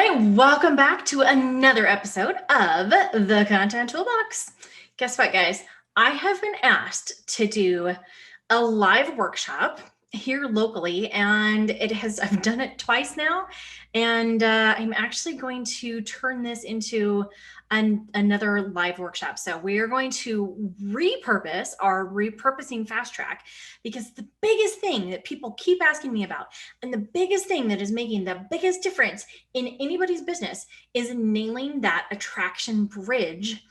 right, welcome back to another episode of the Content Toolbox. Guess what, guys? I have been asked to do a live workshop here locally, and I've done it twice now, and I'm actually going to turn this into another live workshop. So we are going to repurpose our repurposing fast track, because the biggest thing that people keep asking me about, and the biggest thing that is making the biggest difference in anybody's business, is nailing that attraction bridge,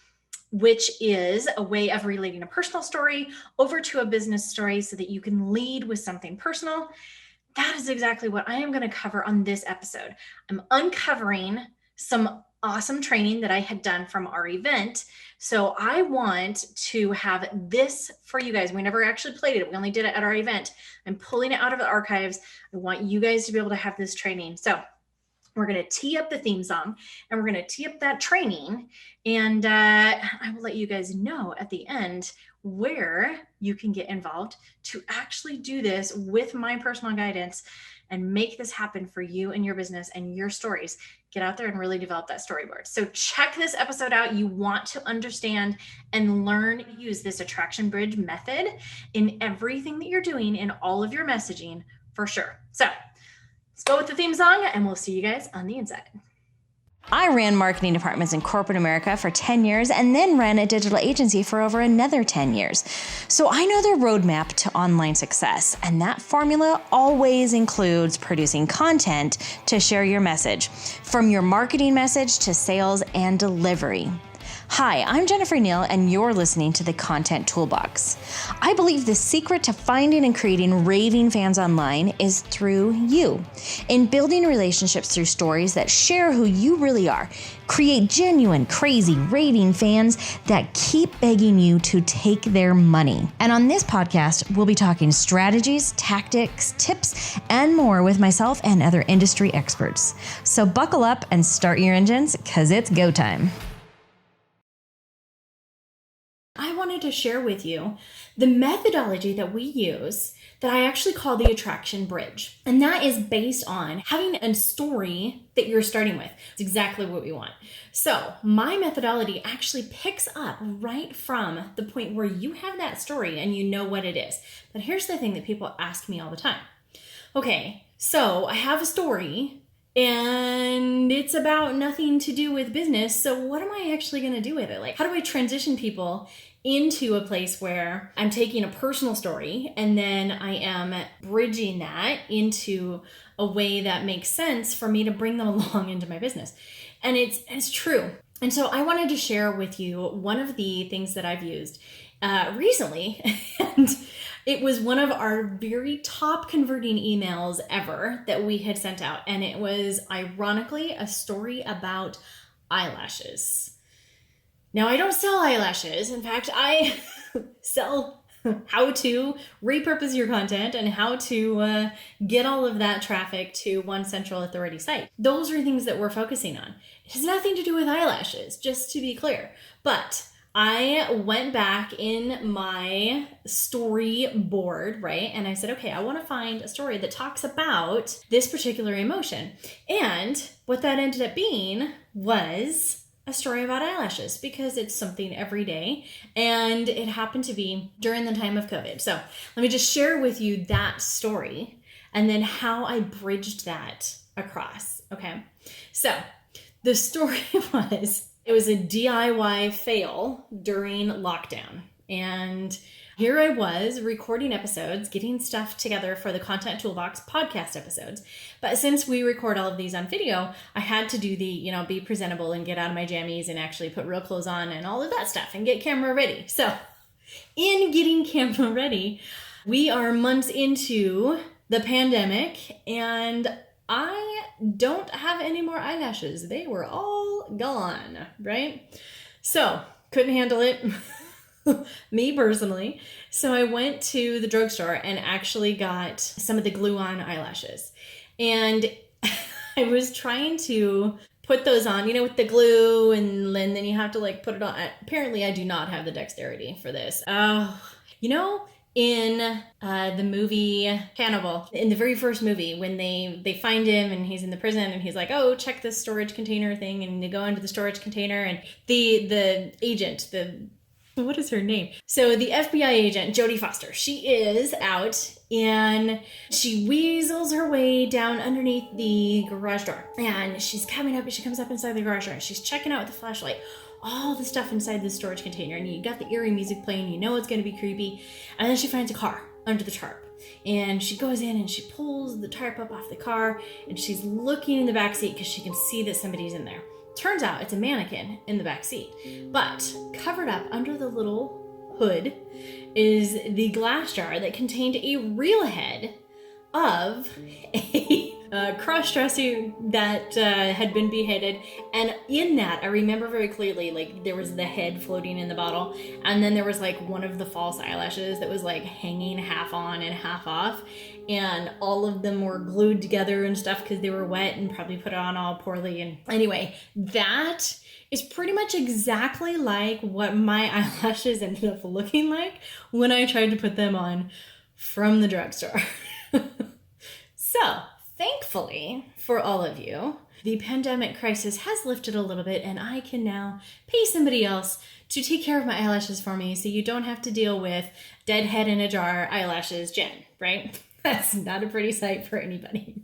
which is a way of relating a personal story over to a business story so that you can lead with something personal. That is exactly what I am going to cover on this episode. I'm uncovering some awesome training that I had done from our event. So I want to have this for you guys. We never actually played it. We only did it at our event. I'm pulling it out of the archives. I want you guys to be able to have this training. So we're going to tee up the theme song, and we're going to tee up that training. And I will let you guys know at the end where you can get involved to actually do this with my personal guidance and make this happen for you and your business and your stories. Get out there and really develop that storyboard. So check this episode out. You want to understand and learn to use this attraction bridge method in everything that you're doing in all of your messaging for sure. So let's go with the theme song, and we'll see you guys on the inside. I ran marketing departments in corporate America for 10 years and then ran a digital agency for over another 10 years. So I know the roadmap to online success, and that formula always includes producing content to share your message, from your marketing message to sales and delivery. Hi, I'm Jennifer Neal, and you're listening to the Content Toolbox. I believe the secret to finding and creating raving fans online is through you. In building relationships through stories that share who you really are, create genuine, crazy, raving fans that keep begging you to take their money. And on this podcast, we'll be talking strategies, tactics, tips, and more with myself and other industry experts. So buckle up and start your engines, because it's go time. I wanted to share with you the methodology that we use that I actually call the attraction bridge. And that is based on having a story that you're starting with. It's exactly what we want. So my methodology actually picks up right from the point where you have that story and you know what it is. But here's the thing that people ask me all the time. Okay, so I have a story and it's about nothing to do with business. So what am I actually going to do with it? Like, how do I transition people into a place where I'm taking a personal story and then I am bridging that into a way that makes sense for me to bring them along into my business? And it's true. And so I wanted to share with you one of the things that I've used recently. And it was one of our very top converting emails ever that we had sent out. And it was ironically a story about eyelashes. Now, I don't sell eyelashes. In fact, I sell how to repurpose your content and how to get all of that traffic to one central authority site. Those are things that we're focusing on. It has nothing to do with eyelashes, just to be clear. But I went back in my storyboard, right? And I said, okay, I want to find a story that talks about this particular emotion. And what that ended up being was a story about eyelashes, because it's something every day. And it happened to be during the time of COVID. So let me just share with you that story and then how I bridged that across. Okay. So the story it was a DIY fail during lockdown. And here I was recording episodes, getting stuff together for the Content Toolbox podcast episodes. But since we record all of these on video, I had to do the, be presentable and get out of my jammies and actually put real clothes on and all of that stuff and get camera ready. So in getting camera ready, we are months into the pandemic and I don't have any more eyelashes. They were all gone, right? So couldn't handle it. Me personally. So I went to the drugstore and actually got some of the glue-on eyelashes. And I was trying to put those on, with the glue, and then you have to put it on. Apparently I do not have the dexterity for this. in the movie Cannibal, in the very first movie, when they find him and he's in the prison and he's like, oh, check this storage container thing, and they go into the storage container, and the agent, what is her name? So the FBI agent, Jodie Foster, she is out and she weasels her way down underneath the garage door. And she comes up inside the garage door and she's checking out with the flashlight all the stuff inside the storage container. And you got the eerie music playing, you know it's going to be creepy. And then she finds a car under the tarp. And she goes in and she pulls the tarp up off the car and she's looking in the back seat because she can see that somebody's in there. Turns out it's a mannequin in the back seat, but covered up under the little hood is the glass jar that contained a real head of a cross-dresser that had been beheaded. And in that, I remember very clearly, like, there was the head floating in the bottle, and then there was like one of the false eyelashes that was like hanging half on and half off, and all of them were glued together and stuff because they were wet and probably put on all poorly. And anyway, that is pretty much exactly like what my eyelashes ended up looking like when I tried to put them on from the drugstore. So, thankfully for all of you, the pandemic crisis has lifted a little bit and I can now pay somebody else to take care of my eyelashes for me so you don't have to deal with dead head in a jar eyelashes Jen, right? That's not a pretty sight for anybody.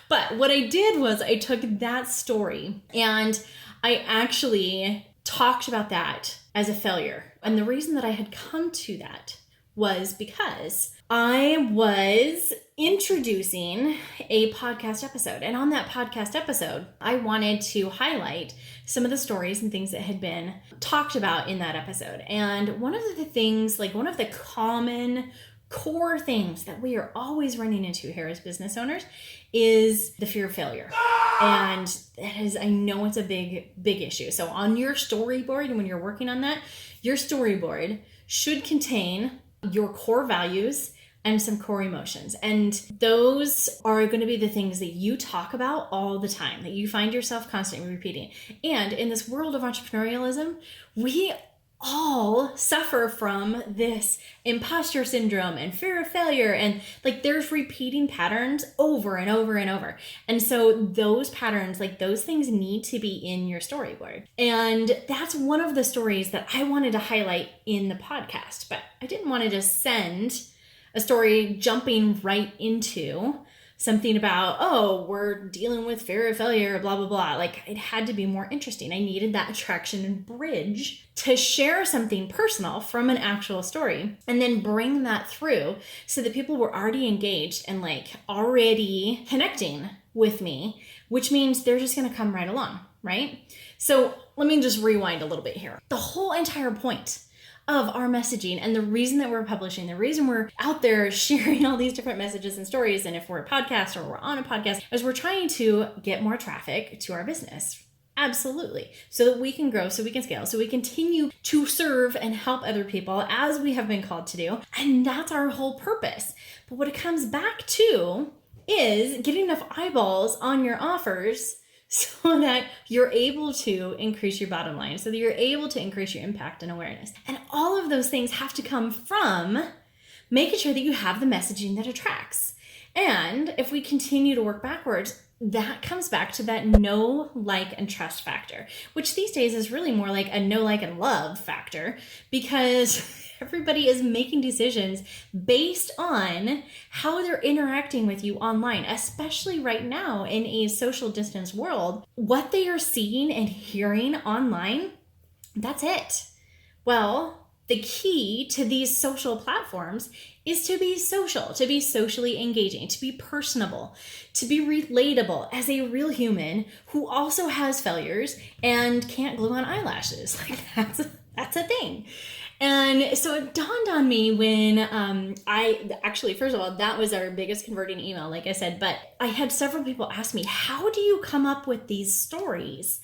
But what I did was I took that story and I actually talked about that as a failure. And the reason that I had come to that was because I was introducing a podcast episode. And on that podcast episode, I wanted to highlight some of the stories and things that had been talked about in that episode. And one of the things, like one of the common core things that we are always running into here as business owners is the fear of failure. And that is, I know it's a big issue. So on your storyboard, when you're working on that, your storyboard should contain your core values and some core emotions. And those are going to be the things that you talk about all the time, that you find yourself constantly repeating. And in this world of entrepreneurialism, we all suffer from this imposter syndrome and fear of failure. And like there's repeating patterns over and over and over. And so those patterns, like those things need to be in your storyboard. And that's one of the stories that I wanted to highlight in the podcast, but I didn't want to just send a story jumping right into something about, oh, we're dealing with fear of failure, blah, blah, blah. Like it had to be more interesting. I needed that attraction and bridge to share something personal from an actual story and then bring that through so that people were already engaged and like already connecting with me, which means they're just going to come right along, right? So let me just rewind a little bit here. The whole entire point of our messaging and the reason that we're publishing, the reason we're out there sharing all these different messages and stories, and if we're a podcast or we're on a podcast, is we're trying to get more traffic to our business. Absolutely. So that we can grow, so we can scale, so we continue to serve and help other people as we have been called to do. And that's our whole purpose. But what it comes back to is getting enough eyeballs on your offers so that you're able to increase your bottom line, so that you're able to increase your impact and awareness. And all of those things have to come from making sure that you have the messaging that attracts. And if we continue to work backwards, that comes back to that know, like, and trust factor, which these days is really more like a know, like, and love factor, because everybody is making decisions based on how they're interacting with you online, especially right now in a social distance world. What they are seeing and hearing online, that's it. Well, the key to these social platforms is to be social, to be socially engaging, to be personable, to be relatable as a real human who also has failures and can't glue on eyelashes. Like that's a thing. And so it dawned on me when first of all, that was our biggest converting email, like I said, but I had several people ask me, how do you come up with these stories?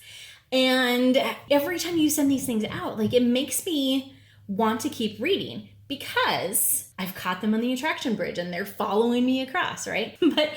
And every time you send these things out, like it makes me want to keep reading because I've caught them on the attraction bridge and they're following me across, right? But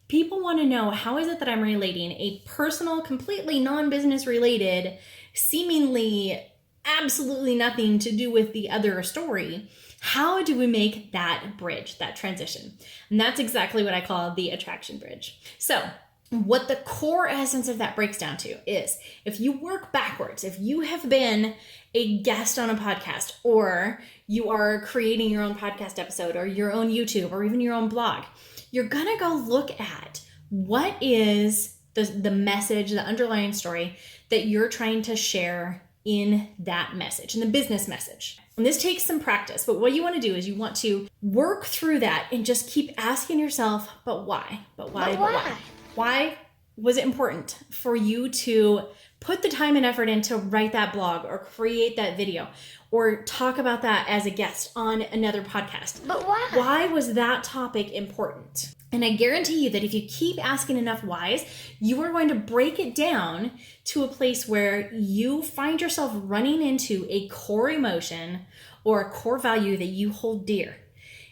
people want to know, how is it that I'm relating a personal, completely non-business related, seemingly absolutely nothing to do with the other story How do we make that bridge, that transition? And that's exactly what I call the attraction bridge. So what the core essence of that breaks down to is, if you work backwards, if you have been a guest on a podcast, or you are creating your own podcast episode or your own YouTube or even your own blog, you're gonna go look at what is the message, the underlying story that you're trying to share in that message, in the business message. And this takes some practice, but what you want to do is you want to work through that and just keep asking yourself, but why? But why? But why? Why was it important for you to put the time and effort in to write that blog or create that video or talk about that as a guest on another podcast? But why? Why was that topic important? And I guarantee you that if you keep asking enough whys, you are going to break it down to a place where you find yourself running into a core emotion or a core value that you hold dear.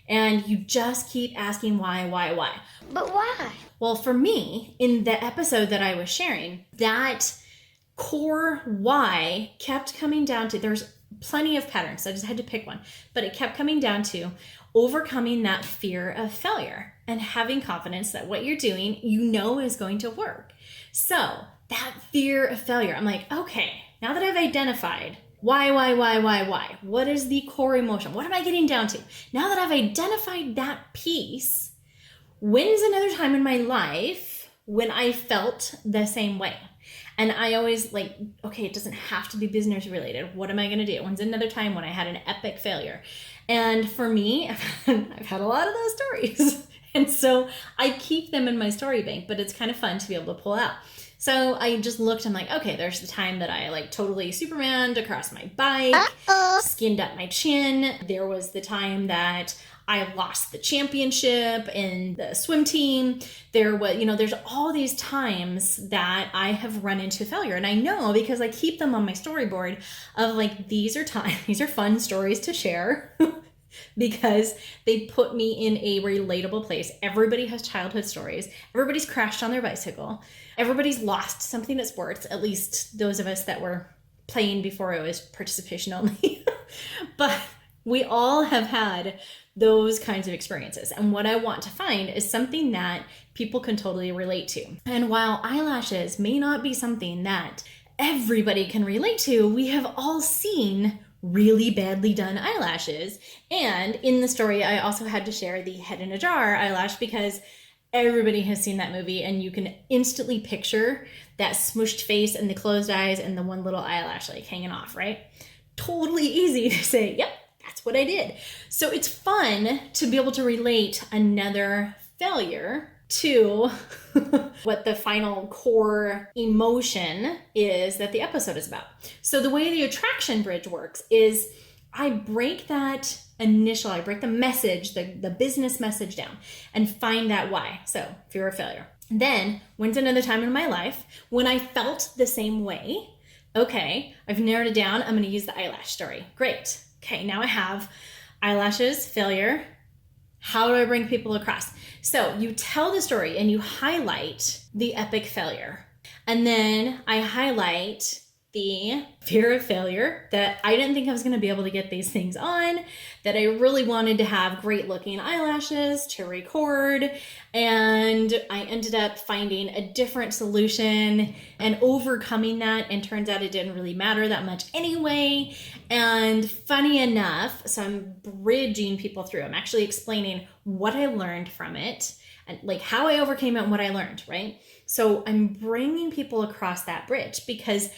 And you just keep asking why? But why? Well, for me, in the episode that I was sharing, that core why kept coming down to, there's plenty of patterns, so I just had to pick one, but it kept coming down to overcoming that fear of failure and having confidence that what you're doing, you know, is going to work. So that fear of failure, I'm like, okay, now that I've identified why, what is the core emotion? What am I getting down to? Now that I've identified that piece, when's another time in my life when I felt the same way? And I always like, okay, it doesn't have to be business related. What am I going to do? When's another time when I had an epic failure? And for me, I've had a lot of those stories. And so I keep them in my story bank, but it's kind of fun to be able to pull out. So I just looked, I'm like, okay, there's the time that I like totally Supermaned across my bike, skinned up my chin. There was the time that I lost the championship in the swim team. There was, there's all these times that I have run into failure. And I know because I keep them on my storyboard of like, these are fun stories to share because they put me in a relatable place. Everybody has childhood stories. Everybody's crashed on their bicycle. Everybody's lost something at sports, at least those of us that were playing before it was participation only. But we all have had those kinds of experiences. And what I want to find is something that people can totally relate to. And while eyelashes may not be something that everybody can relate to, we have all seen really badly done eyelashes. And in the story, I also had to share the head in a jar eyelash because everybody has seen that movie and you can instantly picture that smushed face and the closed eyes and the one little eyelash like hanging off, right? Totally easy to say, yep, that's what I did. So it's fun to be able to relate another failure to what the final core emotion is that the episode is about. So the way the attraction bridge works is I break the message, the business message down and find that why. So fear of failure. Then when's another time in my life when I felt the same way? Okay, I've narrowed it down. I'm going to use the eyelash story. Great. Okay, now I have eyelashes, failure. How do I bring people across? So you tell the story and you highlight the epic failure. And then I highlight the fear of failure, that I didn't think I was going to be able to get these things on, that I really wanted to have great looking eyelashes to record. And I ended up finding a different solution and overcoming that. And turns out it didn't really matter that much anyway. And funny enough, so I'm bridging people through. I'm actually explaining what I learned from it and like how I overcame it and what I learned, right? So I'm bringing people across that bridge because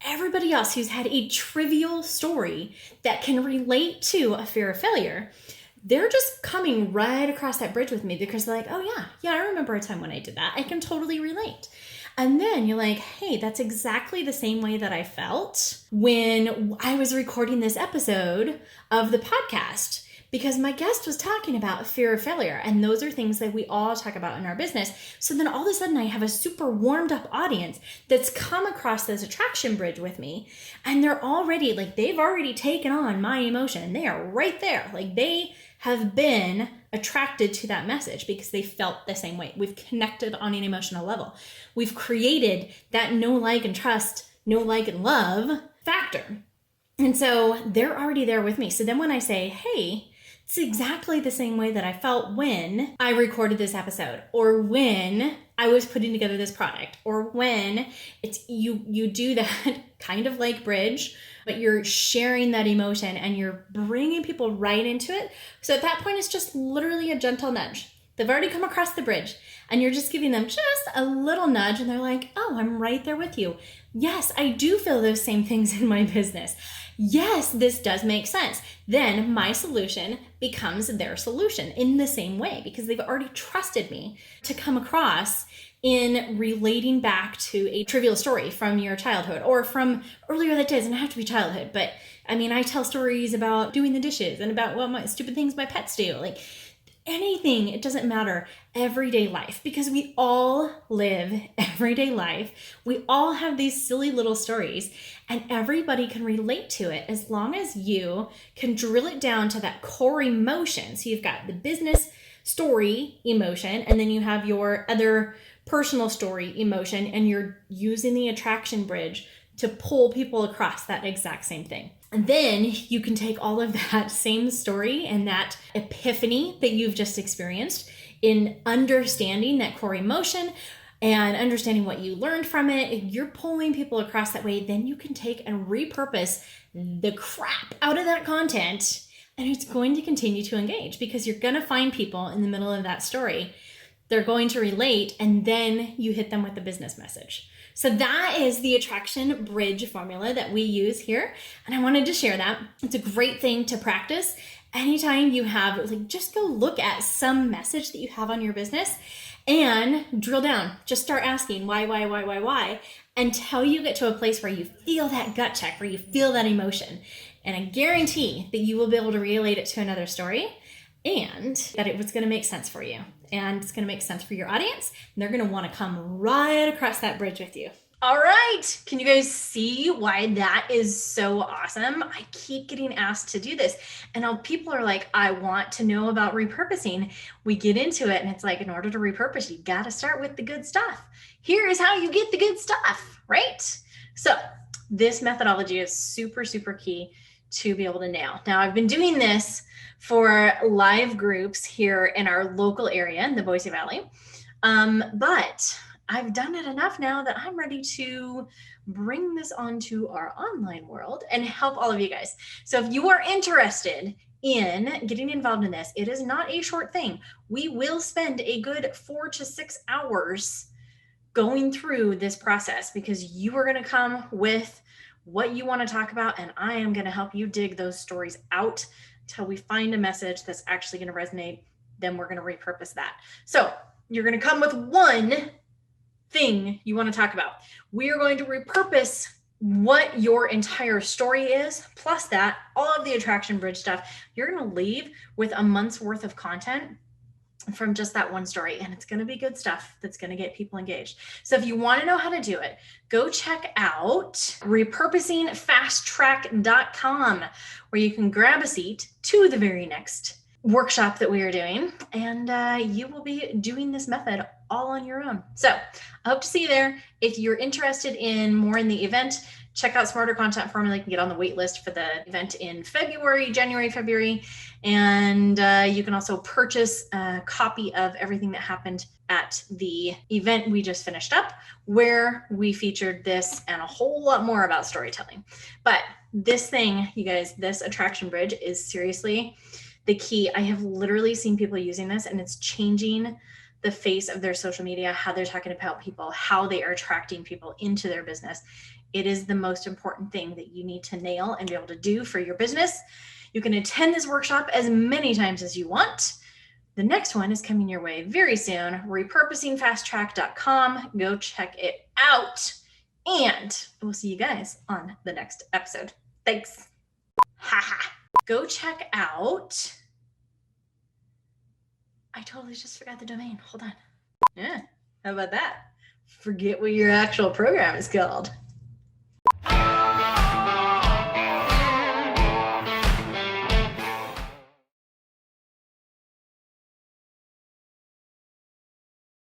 everybody else who's had a trivial story that can relate to a fear of failure, they're just coming right across that bridge with me because they're like, oh yeah, I remember a time when I did that. I can totally relate. And then you're like, hey, that's exactly the same way that I felt when I was recording this episode of the podcast. Because my guest was talking about fear of failure. And those are things that we all talk about in our business. So then all of a sudden I have a super warmed up audience that's come across this attraction bridge with me. And they're already like, they've already taken on my emotion. They are right there. Like they have been attracted to that message because they felt the same way. We've connected on an emotional level. We've created that know, like, and trust, know, like, and love factor. And so they're already there with me. So then when I say, hey, It's exactly the same way that I felt when I recorded this episode, or when I was putting together this product, or when it's you do that kind of like bridge, but you're sharing that emotion and you're bringing people right into it. So at that point, it's just literally a gentle nudge. They've already come across the bridge and you're just giving them just a little nudge and they're like, oh, I'm right there with you. Yes, I do feel those same things in my business. Yes, this does make sense. Then my solution becomes their solution in the same way because they've already trusted me to come across in relating back to a trivial story from your childhood or from earlier that doesn't have to be childhood. But I mean, I tell stories about doing the dishes and about what my stupid things my pets do. Like anything, it doesn't matter, everyday life, because we all live everyday life. We all have these silly little stories and everybody can relate to it as long as you can drill it down to that core emotion. So you've got the business story emotion and then you have your other personal story emotion and you're using the attraction bridge to pull people across that exact same thing. And then you can take all of that same story and that epiphany that you've just experienced in understanding that core emotion and understanding what you learned from it. If you're pulling people across that way, then you can take and repurpose the crap out of that content and it's going to continue to engage because you're going to find people in the middle of that story. They're going to relate and then you hit them with the business message. So that is the attraction bridge formula that we use here. And I wanted to share that. It's a great thing to practice. Anytime you have, like, just go look at some message that you have on your business and drill down. Just start asking why, until you get to a place where you feel that gut check, where you feel that emotion. And I guarantee that you will be able to relate it to another story and that it was going to make sense for you. And it's going to make sense for your audience. And they're going to want to come right across that bridge with you. All right. Can you guys see why that is so awesome? I keep getting asked to do this. And people are like, I want to know about repurposing. We get into it and it's like, in order to repurpose, you got to start with the good stuff. Here is how you get the good stuff, right? So this methodology is super, super key to be able to nail. Now, I've been doing this for live groups here in our local area in the Boise Valley. But I've done it enough now that I'm ready to bring this onto our online world and help all of you guys. So if you are interested in getting involved in this, it is not a short thing. We will spend a good 4 to 6 hours going through this process because you are going to come with what you want to talk about, and I am going to help you dig those stories out until we find a message that's actually going to resonate. Then we're going to repurpose that. So you're going to come with one thing you want to talk about. We are going to repurpose what your entire story is, plus that, all of the attraction bridge stuff. You're going to leave with a month's worth of content from just that one story. And it's going to be good stuff that's going to get people engaged. So if you want to know how to do it, go check out repurposingfasttrack.com, where you can grab a seat to the very next workshop that we are doing. And you will be doing this method all on your own. So I hope to see you there. If you're interested in more in the event, check out Smarter Content Formula. You can get on the wait list for the event in January, February. And you can also purchase a copy of everything that happened at the event we just finished up, where we featured this and a whole lot more about storytelling. But this thing, you guys, this attraction bridge is seriously the key. I have literally seen people using this and it's changing the face of their social media, how they're talking about people, how they are attracting people into their business. It is the most important thing that you need to nail and be able to do for your business. You can attend this workshop as many times as you want. The next one is coming your way very soon. Repurposingfasttrack.com. Go check it out. And we'll see you guys on the next episode. Thanks. Haha. Go check out. I totally just forgot the domain. Hold on. Yeah. How about that? Forget what your actual program is called.